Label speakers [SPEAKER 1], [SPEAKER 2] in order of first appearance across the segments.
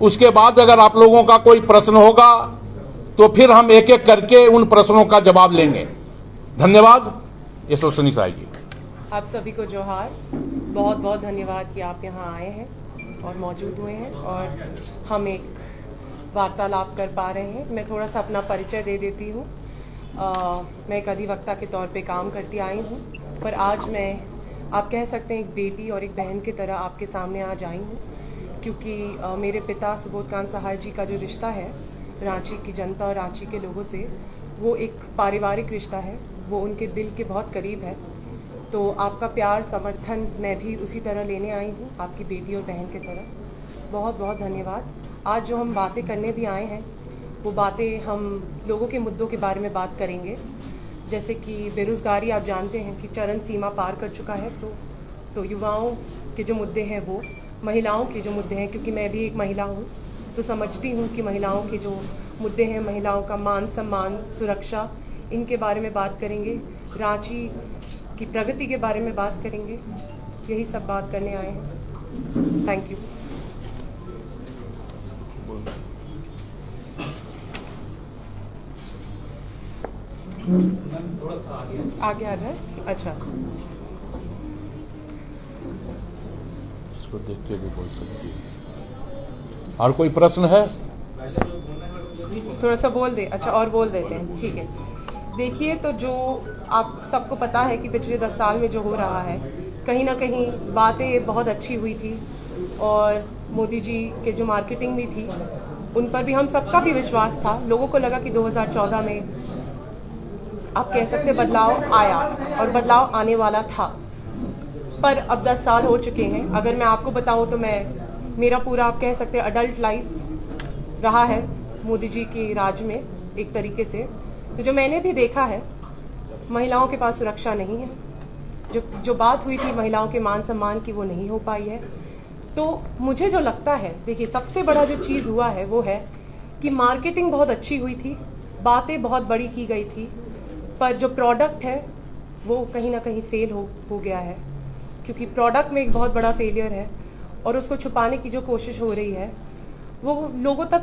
[SPEAKER 1] उसके बाद अगर आप लोगों का कोई प्रश्न होगा तो फिर हम एक एक करके उन प्रश्नों का जवाब लेंगे। धन्यवाद। यशस्विनी साई जी।
[SPEAKER 2] आप सभी को जोहार। बहुत बहुत धन्यवाद कि आप यहाँ आए हैं और मौजूद हुए हैं और हम एक वार्तालाप कर पा रहे हैं। मैं थोड़ा सा अपना परिचय दे देती हूँ। मैं एक अधिवक्ता के तौर पे काम करती आई हूँ, पर आज मैं आप कह सकते हैं एक बेटी और एक बहन की तरह आपके सामने आज आई हूँ, क्योंकि मेरे पिता सुबोधकांत सहाय जी का जो रिश्ता है रांची की जनता और रांची के लोगों से, वो एक पारिवारिक रिश्ता है, वो उनके दिल के बहुत करीब है। तो आपका प्यार समर्थन मैं भी उसी तरह लेने आई हूँ, आपकी बेटी और बहन की तरह। बहुत बहुत धन्यवाद। आज जो हम बातें करने भी आए हैं वो बातें हम लोगों के मुद्दों के बारे में बात करेंगे, जैसे कि बेरोज़गारी आप जानते हैं कि चरम सीमा पार कर चुका है। तो युवाओं के जो मुद्दे हैं वो, महिलाओं के जो मुद्दे हैं, क्योंकि मैं भी एक महिला हूँ तो समझती हूँ कि महिलाओं के जो मुद्दे हैं, महिलाओं का मान सम्मान, सुरक्षा, इनके बारे में बात करेंगे। रांची की प्रगति के बारे में बात करेंगे। यही सब बात करने आए हैं। Thank you.
[SPEAKER 3] थोड़ा सा
[SPEAKER 2] आगे आ जाए। अच्छा,
[SPEAKER 1] इसको देख के भी बोल सकती है। और कोई प्रश्न है?
[SPEAKER 2] थोड़ा सा बोल दे। अच्छा, और बोल देते हैं, ठीक है। देखिए, तो जो आप सबको पता है कि पिछले 10 साल में जो हो रहा है, कहीं ना कहीं बातें बहुत अच्छी हुई थी और मोदी जी के जो मार्केटिंग भी थी उन पर भी हम सबका भी विश्वास था। लोगों को लगा कि 2014 में आप कह सकते बदलाव आया और बदलाव आने वाला था, पर अब 10 साल हो चुके हैं। अगर मैं आपको बताऊं तो मेरा पूरा आप कह सकते अडल्ट लाइफ रहा है मोदी जी के राज में एक तरीके से। तो जो मैंने भी देखा है, महिलाओं के पास सुरक्षा नहीं है। जो बात हुई थी महिलाओं के मान सम्मान की, वो नहीं हो पाई है। तो मुझे जो लगता है, देखिए, सबसे बड़ा जो चीज़ हुआ है वो है कि मार्केटिंग बहुत अच्छी हुई थी, बातें बहुत बड़ी की गई थी, पर जो प्रोडक्ट है वो कहीं ना कहीं फेल हो गया है, क्योंकि प्रोडक्ट में एक बहुत बड़ा फेलियर है और उसको छुपाने की जो कोशिश हो रही है वो लोगों तक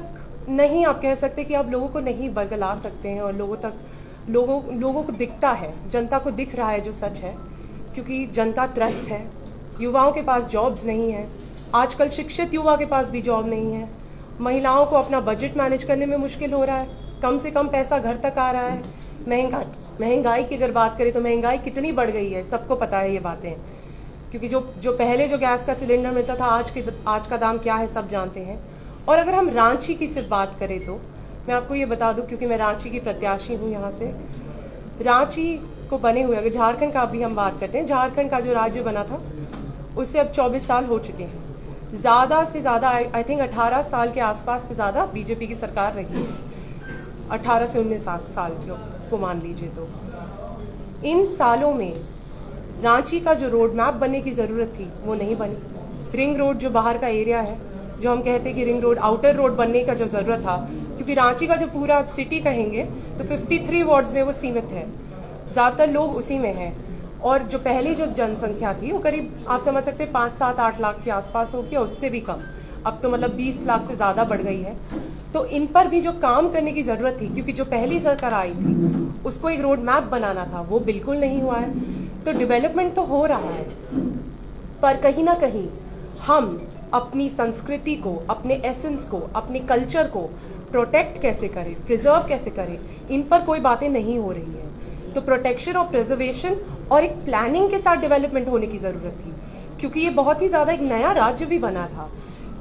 [SPEAKER 2] नहीं, आप कह सकते कि आप लोगों को नहीं बरगला सकते हैं, और लोगों को दिखता है, जनता को दिख रहा है जो सच है, क्योंकि जनता त्रस्त है। युवाओं के पास जॉब्स नहीं है, आजकल शिक्षित युवा के पास भी जॉब नहीं है। महिलाओं को अपना बजट मैनेज करने में मुश्किल हो रहा है, कम से कम पैसा घर तक आ रहा है। महंगाई की अगर बात करें तो महंगाई कितनी बढ़ गई है, सबको पता है ये बातें, क्योंकि जो पहले जो गैस का सिलेंडर मिलता था, आज का दाम क्या है सब जानते हैं। और अगर हम रांची की सिर्फ बात करें तो मैं आपको ये बता दूं, क्योंकि मैं रांची की प्रत्याशी हूँ यहाँ से, रांची को बने हुए, अगर झारखंड का भी हम बात करते हैं, झारखंड का जो राज्य बना था उससे अब 24 साल हो चुके हैं। ज़्यादा से ज़्यादा आई थिंक 18 साल के आसपास से ज़्यादा बीजेपी की सरकार रही है, 18 से 19 साल को मान लीजिए। तो इन सालों में रांची का जो रोड मैप बनने की ज़रूरत थी वो नहीं बनी। रिंग रोड जो बाहर का एरिया है, जो हम कहते हैं कि रिंग रोड, आउटर रोड बनने का जो ज़रूरत था, क्योंकि रांची का जो पूरा सिटी कहेंगे तो 53 वार्ड्स में वो सीमित है, ज़्यादातर लोग उसी में हैं, और जो पहली जो जनसंख्या थी वो करीब आप समझ सकते हैं 5, 7, 8 लाख के आसपास होगी, और उससे भी कम। अब तो मतलब 20 लाख से ज़्यादा बढ़ गई है। तो इन पर भी जो काम करने की ज़रूरत थी, क्योंकि जो पहली सरकार आई थी उसको एक रोड मैप बनाना था, वो बिल्कुल नहीं हुआ है। तो डेवलपमेंट तो हो रहा है, पर कहीं ना कहीं हम अपनी संस्कृति को, अपने एसेंस को, अपने कल्चर को प्रोटेक्ट कैसे करें, प्रिजर्व कैसे करें, इन पर कोई बातें नहीं हो रही है। तो प्रोटेक्शन और प्रिजर्वेशन और एक प्लानिंग के साथ डेवलपमेंट होने की ज़रूरत थी, क्योंकि ये बहुत ही ज़्यादा एक नया राज्य भी बना था,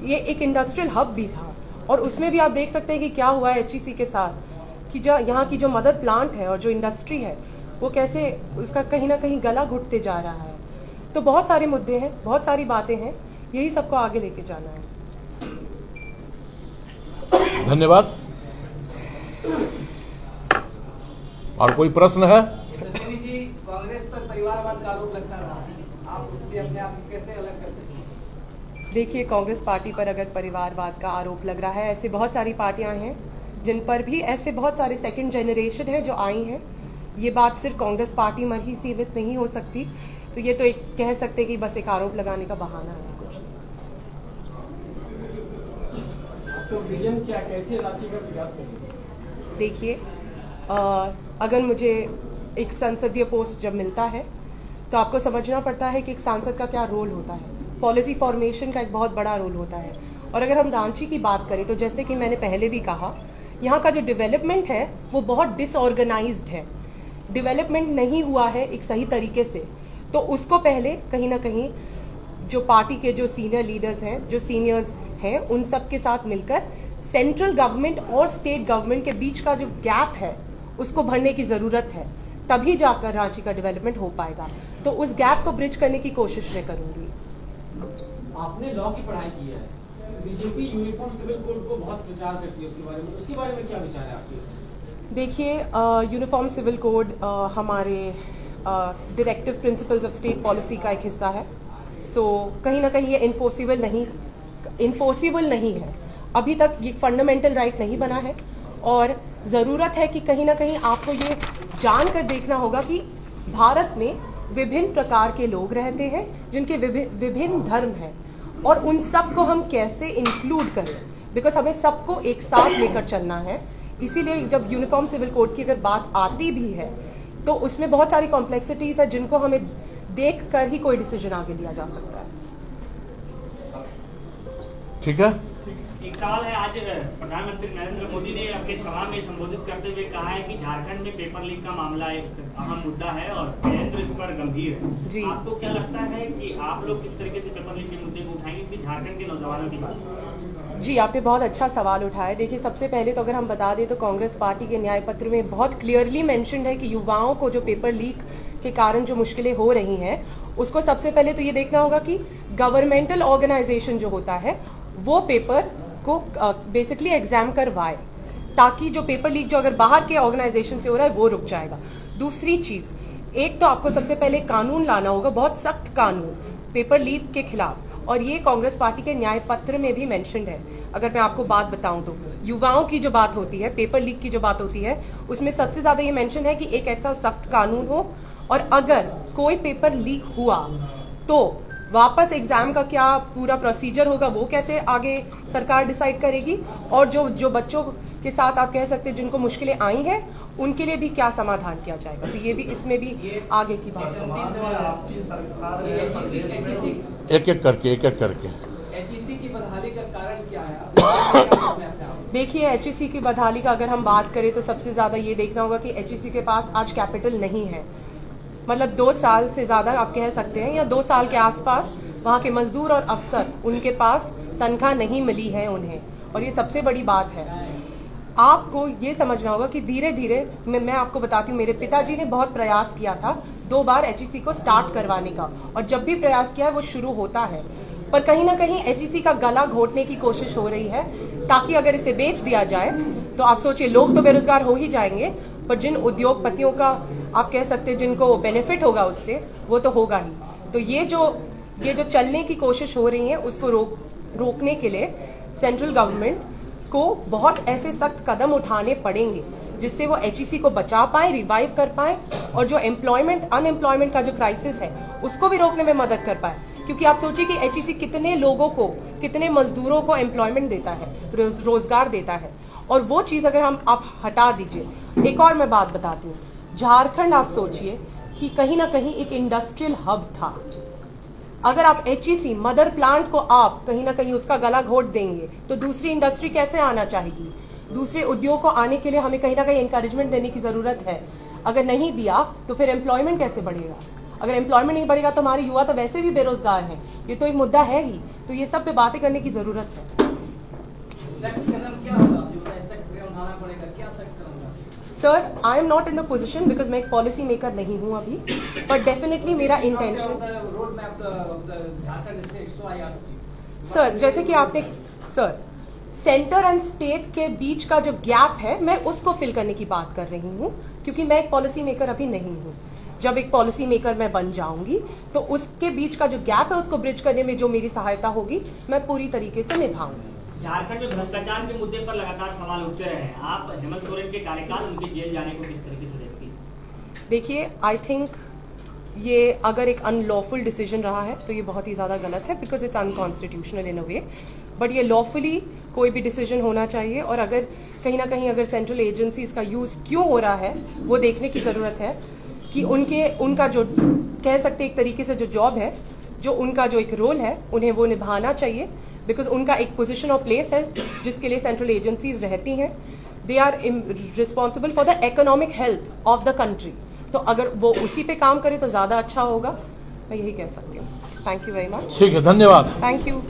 [SPEAKER 2] ये एक इंडस्ट्रियल हब भी था, और उसमें भी आप देख सकते हैं कि क्या हुआ है HEC के साथ, कि जो यहाँ की जो मदर प्लांट है और जो इंडस्ट्री है वो कैसे उसका कहीं ना कहीं गला घुटते जा रहा है। तो बहुत सारे मुद्दे हैं, बहुत सारी बातें हैं, यही सबको आगे लेके जाना है।
[SPEAKER 1] धन्यवाद। और कोई प्रश्न है?
[SPEAKER 3] जी, कांग्रेस पर परिवारवाद का आरोप लगता रहा है, आप उससे अपने आप को कैसे अलग कर सकते हैं?
[SPEAKER 2] देखिए, कांग्रेस पार्टी पर अगर परिवारवाद का आरोप लग रहा है, ऐसे बहुत सारी पार्टियां हैं जिन पर भी ऐसे बहुत सारे सेकंड जनरेशन है जो आई हैं। ये बात सिर्फ कांग्रेस पार्टी में ही सीमित नहीं हो सकती। तो ये तो एक कह सकते कि बस एक आरोप लगाने का बहाना है, कुछ।
[SPEAKER 4] तो विजन क्या, कैसे रांची का विकास करेंगे?
[SPEAKER 2] देखिए, अगर मुझे एक संसदीय पोस्ट जब मिलता है तो आपको समझना पड़ता है कि एक सांसद का क्या रोल होता है। पॉलिसी फॉर्मेशन का एक बहुत बड़ा रोल होता है। और अगर हम रांची की बात करें तो जैसे कि मैंने पहले भी कहा, यहाँ का जो डेवलपमेंट है वो बहुत डिसऑर्गेनाइज्ड है। डेवलपमेंट नहीं हुआ है एक सही तरीके से, तो उसको पहले कहीं ना कहीं जो पार्टी के जो सीनियर लीडर्स हैं, जो सीनियर्स हैं, उन सब के साथ मिलकर सेंट्रल गवर्नमेंट और स्टेट गवर्नमेंट के बीच का जो गैप है उसको भरने की जरूरत है, तभी जाकर रांची का डेवलपमेंट हो पाएगा। तो उस गैप को ब्रिज करने की कोशिश मैं करूंगी।
[SPEAKER 4] आपने लॉ की पढ़ाई की है, बीजेपी यूनिफॉर्म सिविल कोड को बहुत प्रचार करती है, उसके बारे में क्या विचार है आपके?
[SPEAKER 2] देखिए, यूनिफॉर्म सिविल कोड हमारे directive principles of state policy का एक हिस्सा है। सो कहीं ना कहीं ये इन्फोर्सिबल नहीं है। अभी तक ये फंडामेंटल राइट नहीं बना है और ज़रूरत है कि कहीं ना कहीं आपको ये जानकर देखना होगा कि भारत में विभिन्न प्रकार के लोग रहते हैं जिनके विभिन्न धर्म हैं, और उन सब को हम कैसे इंक्लूड करें, बिकॉज हमें सबको एक साथ लेकर चलना है। इसीलिए जब यूनिफॉर्म सिविल कोड की अगर बात आती भी है तो उसमें बहुत सारी कॉम्प्लेक्सिटीज है जिनको हमें देख कर ही कोई डिसीजन आगे लिया जा सकता है।
[SPEAKER 1] ठीक है।
[SPEAKER 5] एक सवाल है, आज प्रधानमंत्री नरेंद्र मोदी ने अपने सभा में संबोधित करते हुए कहा है कि झारखंड में पेपर लीक का मामला एक अहम मुद्दा है और केंद्र इस पर गंभीर है।
[SPEAKER 2] जी।
[SPEAKER 5] आपको क्या लगता है कि आप लोग किस तरीके से पेपर लीक के मुद्दे को उठाएंगे कि झारखंड के नौजवानों की बात?
[SPEAKER 2] जी, आपने बहुत अच्छा सवाल उठाया। देखिए, सबसे पहले तो अगर हम बता दें तो कांग्रेस पार्टी के न्याय पत्र में बहुत क्लियरली मेंशन्ड है कि युवाओं को जो पेपर लीक के कारण जो मुश्किलें हो रही हैं, उसको सबसे पहले तो ये देखना होगा कि गवर्नमेंटल ऑर्गेनाइजेशन जो होता है वो पेपर को बेसिकली एग्जाम करवाए, ताकि जो पेपर लीक जो अगर बाहर के ऑर्गेनाइजेशन से हो रहा है वो रुक जाएगा। दूसरी चीज, एक तो आपको सबसे पहले कानून लाना होगा, बहुत सख्त कानून पेपर लीक के खिलाफ, और ये कांग्रेस पार्टी के न्याय पत्र में भी मेंशन्ड है। अगर मैं आपको बात बताऊं तो युवाओं की जो बात होती है, पेपर लीक की जो बात होती है, उसमें सबसे ज्यादा ये मेंशन है कि एक ऐसा सख्त कानून हो, और अगर कोई पेपर लीक हुआ तो वापस एग्जाम का क्या पूरा प्रोसीजर होगा वो कैसे आगे सरकार डिसाइड करेगी, और जो बच्चों के साथ आप कह सकते हैं जिनको मुश्किलें आई हैं उनके लिए भी क्या समाधान किया जाएगा। तो ये भी इसमें भी आगे की बात है।
[SPEAKER 1] एक एक करके
[SPEAKER 3] एचईसी की बदहाली का कारण क्या है?
[SPEAKER 2] देखिए, एचईसी की बदहाली का अगर हम बात करें तो सबसे ज्यादा ये देखना होगा कि एचईसी के पास आज कैपिटल नहीं है। मतलब 2 साल से ज्यादा आप कह सकते हैं, या 2 साल के आसपास वहाँ के मजदूर और अफसर, उनके पास तनख्वाह नहीं मिली है उन्हें, और ये सबसे बड़ी बात है। आपको ये समझना होगा कि धीरे धीरे मैं आपको बताती हूँ, मेरे पिताजी ने बहुत प्रयास किया था 2 बार एचईसी को स्टार्ट करवाने का, और जब भी प्रयास किया है वो शुरू होता है, पर कहीं ना कहीं एचईसी का गला घोटने की कोशिश हो रही है, ताकि अगर इसे बेच दिया जाए तो आप सोचिए लोग तो बेरोजगार हो ही जाएंगे, पर जिन उद्योगपतियों का आप कह सकते हैं जिनको बेनिफिट होगा उससे, वो तो होगा ही। तो ये जो चलने की कोशिश हो रही है उसको रोकने के लिए सेंट्रल गवर्नमेंट को बहुत ऐसे सख्त कदम उठाने पड़ेंगे जिससे वो एचईसी को बचा पाए, रिवाइव कर पाए, और जो अनएम्प्लॉयमेंट का जो क्राइसिस है उसको भी रोकने में मदद कर पाए। क्योंकि आप सोचिए कि एचईसी कितने लोगों को, कितने मजदूरों को एम्प्लॉयमेंट देता है, रोजगार देता है, और वो चीज अगर आप हटा दीजिए। एक और मैं बात बताती हूँ, झारखंड आप सोचिए कि कहीं ना कहीं एक इंडस्ट्रियल हब था। अगर आप एचईसी मदर प्लांट को आप कहीं ना कहीं उसका गला घोट देंगे तो दूसरी इंडस्ट्री कैसे आना चाहेगी? दूसरे उद्योग को आने के लिए हमें कहीं ना कहीं एनकरेजमेंट देने की जरूरत है। अगर नहीं दिया तो फिर एम्प्लॉयमेंट कैसे बढ़ेगा? अगर एम्प्लॉयमेंट नहीं बढ़ेगा तो हमारे युवा तो वैसे भी बेरोजगार हैं, ये तो एक मुद्दा है ही। तो ये सब पे बातें करने की जरूरत है। Sir, I am not in the position, because मैं एक पॉलिसी मेकर नहीं हूँ अभी, बट डेफिनेटली मेरा इंटेंशन। सर, जैसे कि आपने सेंटर एंड स्टेट के बीच का जो गैप है मैं उसको फिल करने की बात कर रही हूँ, क्योंकि मैं एक पॉलिसी मेकर अभी नहीं हूँ। जब एक पॉलिसी मेकर मैं बन जाऊंगी तो उसके बीच का जो गैप है उसको ब्रिज करने में जो मेरी सहायता होगी मैं पूरी तरीके से निभाऊंगी।
[SPEAKER 5] झारखंड में भ्रष्टाचार के मुद्दे पर लगातार सवाल उठते रहे हैं, आप हेमंत सोरेन के कार्यकाल, उनके जेल जाने को किस तरीके से देखती हैं?
[SPEAKER 2] देखिए, आई थिंक ये अगर एक अनलॉफुल डिसीजन रहा है तो ये बहुत ही ज्यादा गलत है, because it's unconstitutional in a way. But ये लॉफुली कोई भी डिसीजन होना चाहिए, और अगर कहीं ना कहीं अगर सेंट्रल एजेंसीज का यूज क्यों हो रहा है वो देखने की जरूरत है कि उनका जो कह सकते एक तरीके से जो जॉब है, जो उनका जो एक रोल है, उन्हें वो निभाना चाहिए, बिकॉज उनका एक पोजीशन और प्लेस है जिसके लिए सेंट्रल एजेंसीज रहती हैं. They are responsible for the economic health of the country. तो अगर वो उसी पे काम करे तो ज्यादा अच्छा होगा, मैं यही कह सकती हूँ. Thank you very much.
[SPEAKER 1] ठीक है, धन्यवाद.
[SPEAKER 2] Thank you.